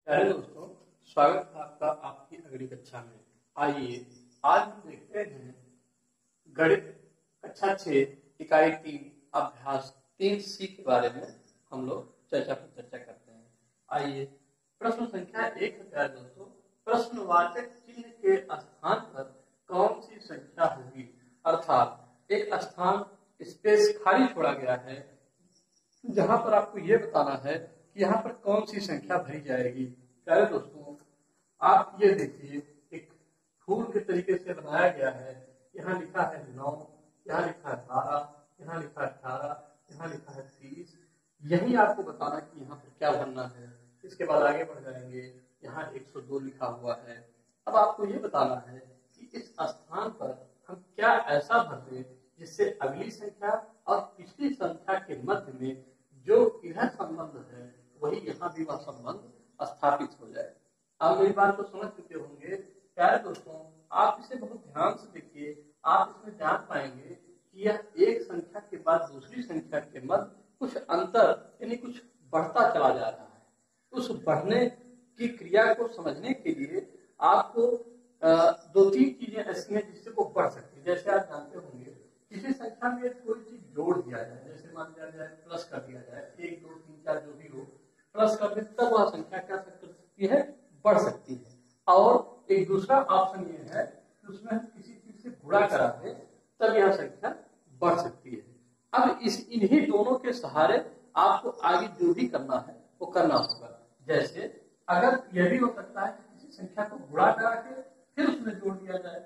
प्यारे दोस्तों, स्वागत है आपका आपकी अगली कक्षा में। आइए आज हम देखते हैं गणित कक्षा 6 इकाई 3 अभ्यास 3C के बारे में हम लोग चर्चा करते हैं। आइए प्रश्न संख्या 1 है। प्यारे दोस्तों, प्रश्नवाचक चिन्ह के स्थान पर कौन सी संख्या होगी? अर्थात एक स्थान स्पेस खाली छोड़ा गया है जहां पर आपको ये बताना है कि यहाँ पर कौन सी संख्या भरी जाएगी। प्यारे दोस्तों, आप ये देखिए, एक फूल के तरीके से बनाया गया है। यहाँ लिखा है 9, यहाँ लिखा है 12, यहाँ लिखा है 18, यहाँ लिखा है 30। यही आपको बताना कि यहाँ पर क्या भरना है। इसके बाद आगे बढ़ जाएंगे, यहाँ 102 लिखा हुआ है। अब आपको ये बताना है कि इस स्थान पर हम क्या ऐसा भर दें जिससे अगली संख्या और पिछली संख्या के मध्य में जो इधर संबंध है वही यहाँ भी वह संबंध स्थापित हो जाए। आप मेरी बात को समझ चुके होंगे। प्यारे दोस्तों, आप इसे बहुत ध्यान से देखिए, आप इसमें जान पाएंगे कि यह एक संख्या के बाद दूसरी संख्या के मध्य कुछ अंतर यानी कुछ बढ़ता चला जा रहा है। उस बढ़ने की क्रिया को समझने के लिए आपको दो तीन चीजें ऐसी हैं जिससे वो बढ़ सकती है। जैसे आप जानते होंगे, किसी संख्या में कोई चीज जोड़ दिया जाए, जैसे मान लिया जाए प्लस कर दिया जाए, 1 2 3 4 जो भी हो प्लस कर दे, तब वह संख्या क्या कर सकती है? बढ़ सकती है। और एक दूसरा ऑप्शन ये है कि उसमें हम किसी चीज से गुणा करा दें तब यह संख्या बढ़ सकती है। अब इन्हीं दोनों के सहारे आपको आगे जो भी करना है वो करना होगा। जैसे अगर यह भी हो सकता है कि किसी संख्या को गुणा करा के फिर उसमें जोड़ दिया जाए,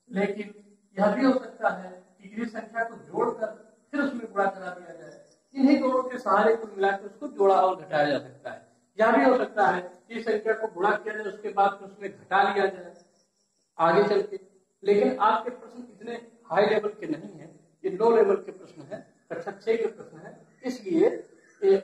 लेकिन यह भी हो सकता है कि किसी संख्या को जोड़कर फिर उसमें गुणा करा दिया जाए। इन्हीं दोनों के सहारे कुल मिलाकर उसको जोड़ा और घटाया जा सकता है। यह भी हो सकता है कि संख्या को गुणा किया जाए, उसके बाद फिर उसमें घटा लिया जाए आगे चल के। लेकिन आपके प्रश्न इतने हाई लेवल के नहीं है, ये लो लेवल के प्रश्न है, कक्षा 6 के प्रश्न है। इसलिए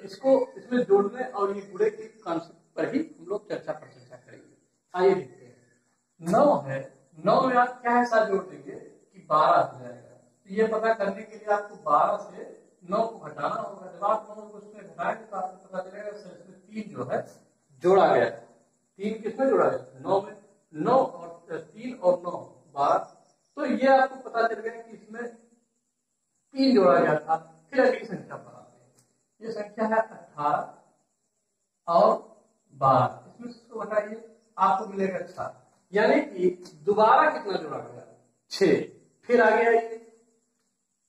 इसको इसमें जोड़ने और ये गुणे के कॉन्सेप्ट पर ही हम लोग चर्चा करेंगे। आइए देखते हैं। 9 है, 9 में आप क्या ऐसा जोड़ देंगे कि 12 हो जाएगा। तो ये पता करने के लिए आपको 12 से 9 को घटाना होगा। जब आप 9 को उसमें घटाएंगे तो आपको पता चलेगा इसमें 3 जो है जोड़ा गया। 3 किसमें जोड़ा गया? 9 में। 9 और 3 और 9 12। तो ये आपको पता चल गया कि इसमें 3 जोड़ा गया था। फिर अगली संख्या पर आते हैं। ये संख्या है 18 और 12। इसमें इसको बताइए, आपको मिलेगा 4। यानी कि दोबारा कितना जोड़ा गया? 6। फिर आगे आइए,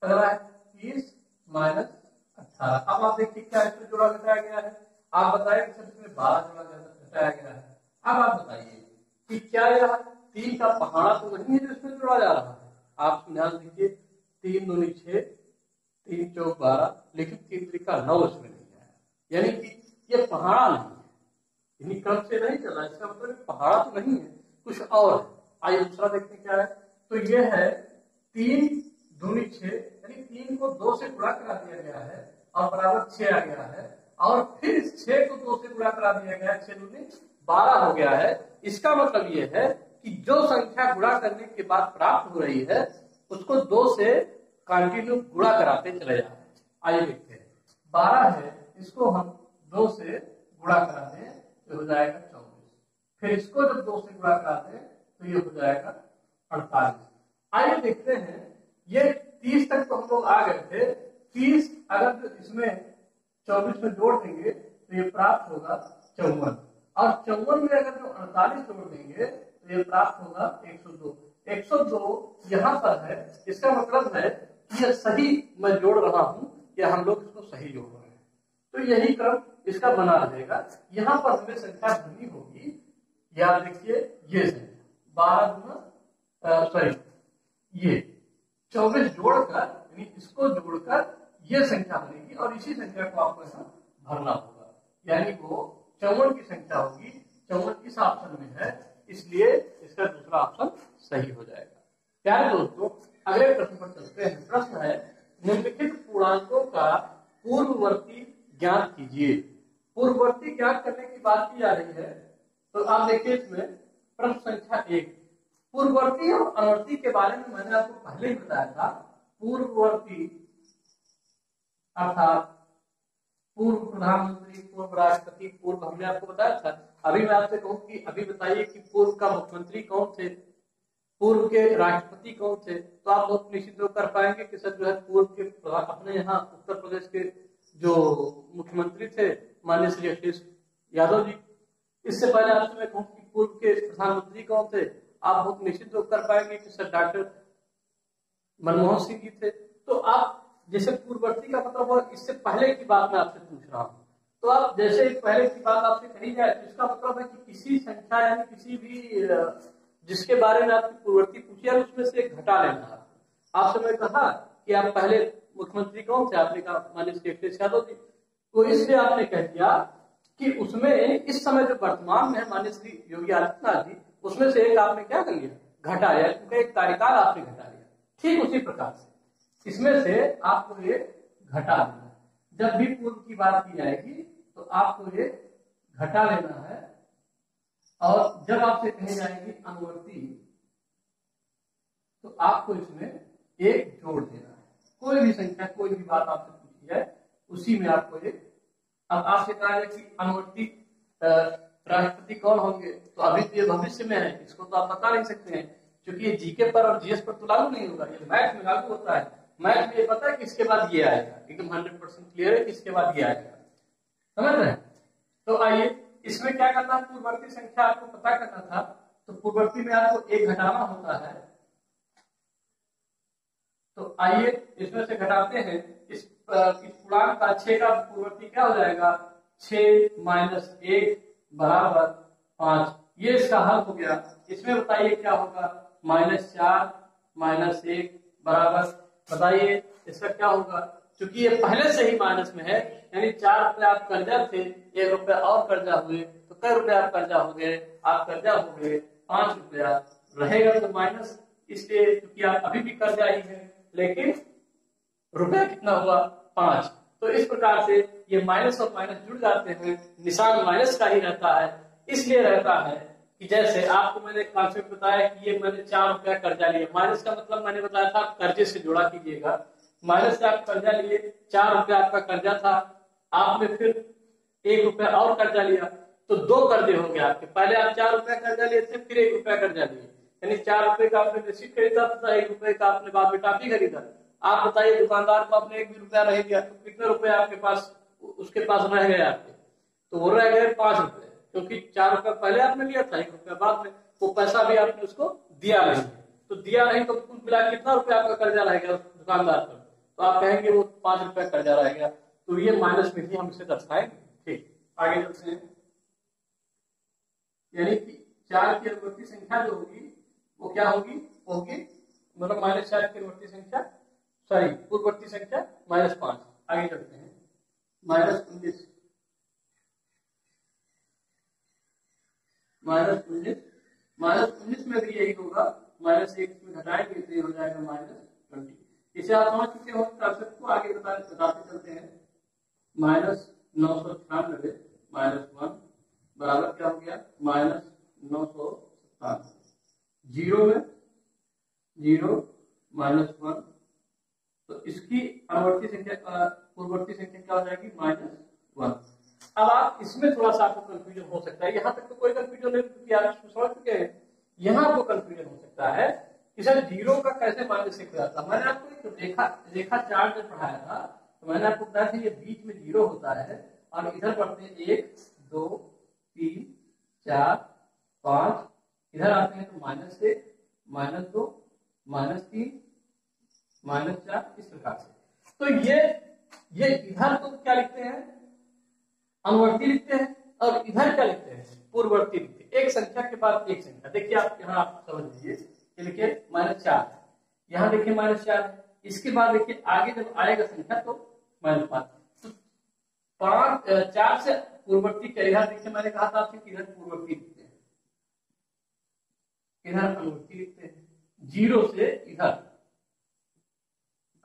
अगला है 30 माइनस 18। अब आप देखिए क्या इसमें जोड़ा घटाया गया है। आप बताइए कि इसमें 12 जोड़ा घटाया गया है। अब आप बताइए कि क्या यह 3 का पहाड़ा तो नहीं है जो इसमें जोड़ा जा रहा है? आप ध्यान दीजिए, 3 दूनी 6, 3 चौक 12, लेकिन 3 त्रिका 9 इसमें नहीं है। यानी कि ये पहाड़ा नहीं है, यानी क्रम से नहीं चला। इसका मतलब पहाड़ा तो नहीं है, कुछ और है। आइए दूसरा देखते हैं क्या है। तो ये है 3 दूनी 6, यानी 3 को 2 से गुणा करा दिया गया है और बराबर 6 आ गया है। और फिर इस 6 को 2 से गुणा करा दिया गया है, 6 दूनी 12 हो गया है। इसका मतलब ये है कि जो संख्या गुणा करने के बाद प्राप्त हो रही है उसको 2 से कंटिन्यू गुणा कराते चले जा रहे हैं। आइए देखते हैं। 12 है, इसको हम 2 से गुणा करा दें तो हो जाएगा 24। फिर इसको जब 2 से गुणा करा दें तो ये हो जाएगा 48। आइए देखते हैं, ये 30 तक तो हम लोग आ गए थे। 30 अगर इसमें 24 में जोड़ देंगे तो ये प्राप्त होगा 54। और 54 में अगर जो 48 जोड़ देंगे तो ये प्राप्त होगा 102। 102 यहाँ पर है। इसका मतलब है कि यह सही मैं जोड़ रहा हूँ, या हम लोग इसको सही जोड़ रहे हैं। तो यही क्रम इसका बना रहेगा। यहाँ पर हमें संख्या भरनी होगी। याद देखिए, ये संख्या 12 गुना सॉरी ये 24 जोड़कर, यानी इसको जोड़कर ये संख्या बनेगी और इसी संख्या को आपको यहाँ भरना होगा। यानी वो 54 की संख्या होगी। 54 इस ऑप्शन में है, इसलिए इसका दूसरा ऑप्शन सही हो जाएगा। प्यारे दोस्तों, अगले प्रश्न पर चलते हैं। प्रश्न है, निम्नलिखित पूर्णांकों का पूर्ववर्ती ज्ञात कीजिए। पूर्ववर्ती ज्ञात करने की बात की जा रही है। तो आप देखिए, इसमें प्रश्न संख्या 1 पूर्ववर्ती और अनुवर्ती के बारे में मैंने आपको पहले ही बताया था। पूर्ववर्ती अर्थात पूर्व प्रधानमंत्री, पूर्व राष्ट्रपति, पूर्व हमने आपको बताया था। अभी मैं आपसे कहूँ कि अभी बताइए कि पूर्व का मुख्यमंत्री कौन थे, पूर्व के राष्ट्रपति कौन थे, तो आप बहुत निश्चित कर पाएंगे कि सर जो है पूर्व के अपने यहाँ उत्तर प्रदेश के जो मुख्यमंत्री थे माननीय श्री अखिलेश यादव जी। इससे पहले आपसे मैं कहूँ कि पूर्व के प्रधानमंत्री कौन थे, आप बहुत निश्चित कर पाएंगे कि सर डॉक्टर मनमोहन सिंह जी थे। तो आप जैसे पूर्ववर्ती का मतलब वो इससे पहले की बात मैं आपसे पूछ रहा हूँ, तो आप जैसे पहले की बात आपसे कही जाए तो इसका मतलब है कि किसी संख्या यानी किसी भी जिसके बारे में आपकी पूर्ववर्ती पूछी है उसमें से घटा लेना है। आपसे मैं कहा कि आप पहले मुख्यमंत्री कौन थे, आपने कहा माननीय श्री अखिलेश यादव जी, तो इसलिए आपने कह दिया कि उसमें इस समय जो वर्तमान में है माननीय श्री योगी आदित्यनाथ जी, उसमें से एक आपने क्या कर लिया, घटाया, क्योंकि एक कार्यकाल आपने घटा लिया। ठीक उसी प्रकार से इसमें से आपको ये घटा लेना है। जब भी पूर्व की बात की जाएगी तो आपको ये घटा लेना है, और जब आपसे कही जाएगी अनुवर्ती तो आपको इसमें एक जोड़ देना है। कोई भी संख्या, कोई भी बात आपसे पूछी जाए उसी में आपको ये। अब आपसे कहा जाए कि अनुवर्ती राष्ट्रपति कौन होंगे, तो अभी तो ये भविष्य में है, इसको तो आप बता नहीं सकते हैं, क्योंकि ये जीके पर और जीएस पर तो लागू नहीं होगा, ये मैथ में लागू होता है। मैथ में ये पता है कि इसके बाद ये आएगा, एकदम 100% क्लियर है कि इसके बाद ये आएगा, समझ रहे हैं। तो आइए इसमें क्या करना है, पूर्ववर्ती संख्या आपको पता करना था, तो पूर्ववर्ती में आपको एक घटाना होता है। तो आइए इसमें से घटाते हैं, इस पूर्णांक का 6 का पूर्ववर्ती क्या हो जाएगा, 6 माइनस 1 बराबर 5। ये इसका हल हो गया। इसमें बताइए क्या होगा, -4 माइनस 1 बराबर, बताइए इसका क्या होगा। क्योंकि ये पहले से ही माइनस में है, यानी 4 रुपए आप कर्जा थे, 1 रुपया और कर्जा हुए, तो कई रुपए आप कर्जा हो गए, आप कर्जा हो गए 5 रुपया रहेगा तो माइनस, इसलिए क्योंकि आप अभी भी कर्जा ही है, लेकिन रुपया कितना हुआ 5। तो इस प्रकार से ये माइनस और माइनस जुड़ जाते हैं, निशान माइनस का ही रहता है। इसलिए रहता है कि जैसे आपको मैंने कॉन्सेप्ट बताया कि ये मैंने 4 रुपया कर्जा लिया, माइनस का मतलब मैंने बताया था कर्जे से जोड़ा कीजिएगा। माइनस से आप कर्जा लिए, 4 रुपया आपका कर्जा था, आपने फिर 1 रुपया और कर्जा लिया, तो 2 कर्जे हो गए आपके। पहले आप 4 रुपया कर्जा लिए थे, फिर 1 रुपया कर्जा लिए, यानी 4 रुपए का आपने बेसिक खरीदा था, 1 रुपए का आपने बाद में टॉफी खरीदा। आप बताइए दुकानदार को आपने 1 भी रुपया रह गया, तो कितने रुपए आपके पास उसके पास रह गए आपके, तो वो रह गए 5 रुपए, क्योंकि 4 रुपया पहले आपने लिया था, 1 रुपया बाद में, वो पैसा भी आपने उसको दिया नहीं, तो दिया नहीं तो कुल मिला कितना रुपया आपका कर्जा रह गया दुकानदार पर, तो आप कहेंगे वो 5 रुपया कर्जा रह गया, तो ये माइनस में ही हम इसे दर्शाएंगे। ठीक, आगे चलते हैं। यानी कि 4 की अनुवर्ती संख्या जो होगी वो क्या होगी, मतलब -4 की अनुवर्ती संख्या, सॉरी पूर्ववर्ती संख्या -5। आगे चलते हैं, -19 में भी यही होगा, -1 में घटाएंगे तो ये हो जाएगा -20। इसे आप समझ चुके हो, कॉन्सेप्ट को आगे बताते चलते हैं। -996 -1 बराबर क्या हो गया, -997। 0 में 0 -1, तो इसकी अनुवर्ती संख्या पूर्ववर्ती संख्या क्या हो जाएगी, -1। अब आप इसमें थोड़ा सा आपको कंफ्यूजन हो सकता है, यहाँ तक तो कोई कंफ्यूजन नहीं, क्योंकि आप इसको समझ चुके हैं। यहाँ आपको कंफ्यूजन हो सकता है कि सर 0 का कैसे -1 हो जाता है। मैंने आपको एक रेखा चार्ट में पढ़ाया था, तो मैंने आपको बताया था ये बीच में 0 होता है, और इधर बढ़ते हैं 1 2 3 4 5, इधर आते हैं तो -1 -2 -3 -4, इस प्रकार से। तो ये इधर तो क्या लिखते हैं, अनुवर्ती लिखते हैं, और इधर क्या लिखते हैं, पूर्ववर्ती लिखते हैं। एक संख्या के बाद एक संख्या, देखिए आप यहाँ आप समझ लीजिए, लिखिए -4, यहाँ देखिए -4 है, इसके बाद देखिए आगे जब आएगा संख्या तो -5, तो 4 से पूर्ववर्ती के इधर देखिए, मैंने कहा था आपसे इधर पूर्ववर्ती लिखते हैं, इधर अनुवर्ती लिखते हैं, 0 से इधर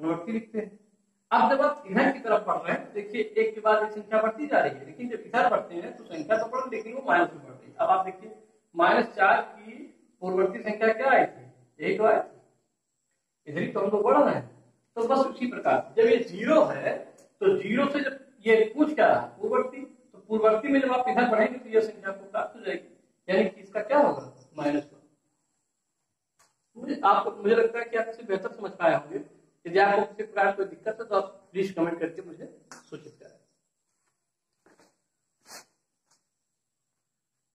अनुवर्ती लिखते हैं। अब जब आप इधर की तरफ बढ़ रहे हैं, देखिए एक के बाद एक संख्या बढ़ती जा रही है, लेकिन जब इधर बढ़ते हैं तो संख्या तो बढ़, लेकिन वो माइनस में बढ़ रही है। अब आप देखिए -4 की पूर्ववर्ती संख्या क्या आई थी, यही तो आई थी, इधर ही तो हम लोग बढ़ रहे हैं। तो बस उसी प्रकार जब ये 0 है, तो 0 से जब ये पूछ क्या रहा, पूर्ववर्ती, तो पूर्ववर्ती में जब आप इधर बढ़ेंगे तो ये संख्या आपको प्राप्त हो जाएगी, यानी कि इसका क्या होगा -1। मुझे लगता है कि आप इसे बेहतर समझ पाए होंगे। यदि आपको किसी प्रकार कोई दिक्कत है तो आप प्लीज कमेंट करके मुझे सूचित करें।